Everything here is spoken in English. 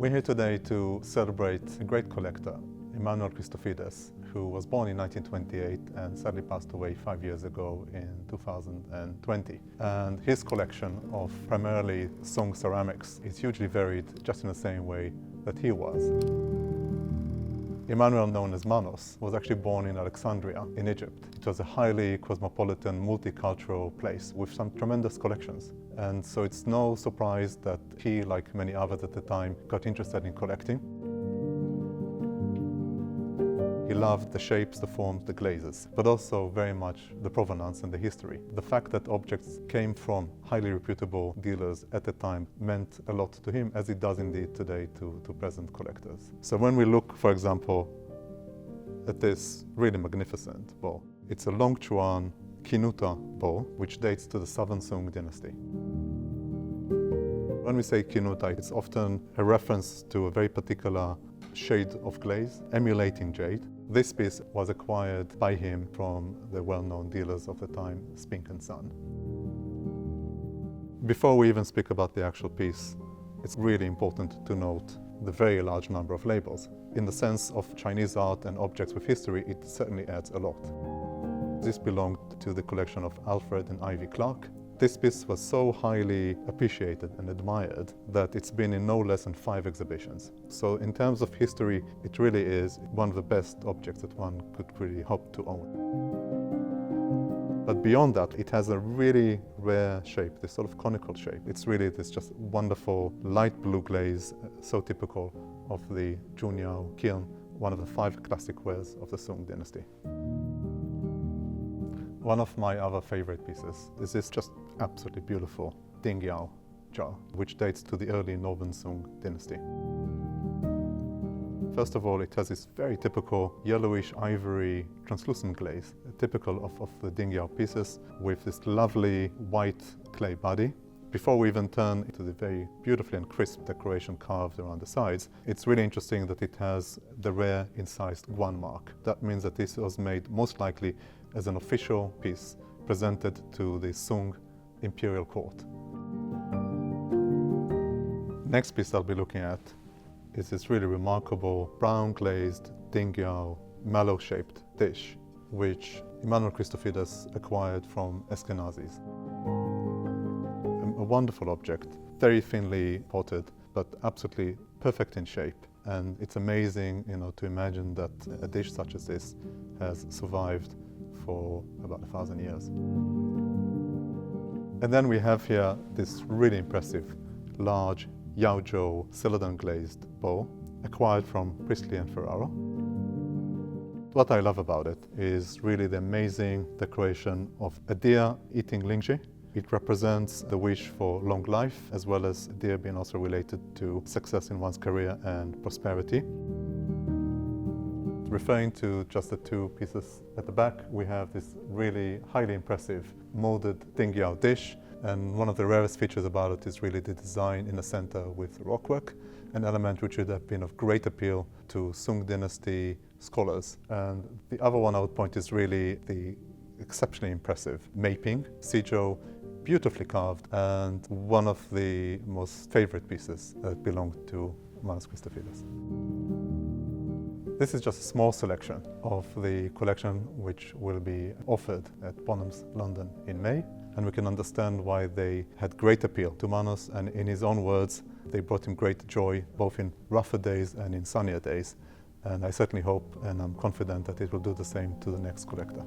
We're here today to celebrate a great collector, Emmanuel Christofides, who was born in 1928 and sadly passed away 5 years ago in 2020. And his collection of primarily Sung ceramics is hugely varied, just in the same way that he was. Emmanuel, known as Manos, was actually born in Alexandria in Egypt. It was a highly cosmopolitan, multicultural place with some tremendous collections. And so it's no surprise that he, like many others at the time, got interested in collecting. He loved the shapes, the forms, the glazes, but also very much the provenance and the history. The fact that objects came from highly reputable dealers at the time meant a lot to him, as it does indeed today to present collectors. So when we look, for example, at this really magnificent bowl, it's a Longchuan Kinuta bowl, which dates to the Southern Sung dynasty. When we say Kinuta, it's often a reference to a very particular shade of glaze, emulating jade. This piece was acquired by him from the well-known dealers of the time, Spink & Son. Before we even speak about the actual piece, it's really important to note the very large number of labels. In the sense of Chinese art and objects with history, it certainly adds a lot. This belonged to the collection of Alfred and Ivy Clark. This piece was so highly appreciated and admired that it's been in no less than 5 exhibitions. So in terms of history, it really is one of the best objects that one could really hope to own. But beyond that, it has a really rare shape, this sort of conical shape. It's really this just wonderful light blue glaze, so typical of the Junyao kiln, one of the 5 classic wares of the Sung dynasty. One of my other favorite pieces is this just absolutely beautiful Dingyao jar, which dates to the early Northern Sung dynasty. First of all, it has this very typical yellowish ivory translucent glaze, typical of the Dingyao pieces, with this lovely white clay body. Before we even turn to the very beautifully and crisp decoration carved around the sides, it's really interesting that it has the rare incised guan mark. That means that this was made most likely as an official piece presented to the Sung imperial court. Next piece I'll be looking at is this really remarkable brown glazed Dingyao mallow-shaped dish, which Emmanuel Christofides acquired from Eskenazis. A wonderful object, very thinly potted, but absolutely perfect in shape. And it's amazing, to imagine that a dish such as this has survived for about 1,000 years. And then we have here this really impressive, large Yaozhou celadon glazed bowl, acquired from Priestley and Ferraro. What I love about it is really the amazing decoration of a deer eating lingzhi. It represents the wish for long life, as well as deer being also related to success in one's career and prosperity. Referring to just the 2 pieces at the back, we have this really highly impressive molded Dingyao dish. And one of the rarest features about it is really the design in the center with rockwork, an element which would have been of great appeal to Sung dynasty scholars. And the other one I would point is really the exceptionally impressive Meiping, Sizhou, beautifully carved, and one of the most favorite pieces that belonged to Emmanuel Christofides. This is just a small selection of the collection which will be offered at Bonhams, London in May, and we can understand why they had great appeal to Manos, and in his own words, they brought him great joy both in rougher days and in sunnier days. And I certainly hope and I'm confident that it will do the same to the next collector.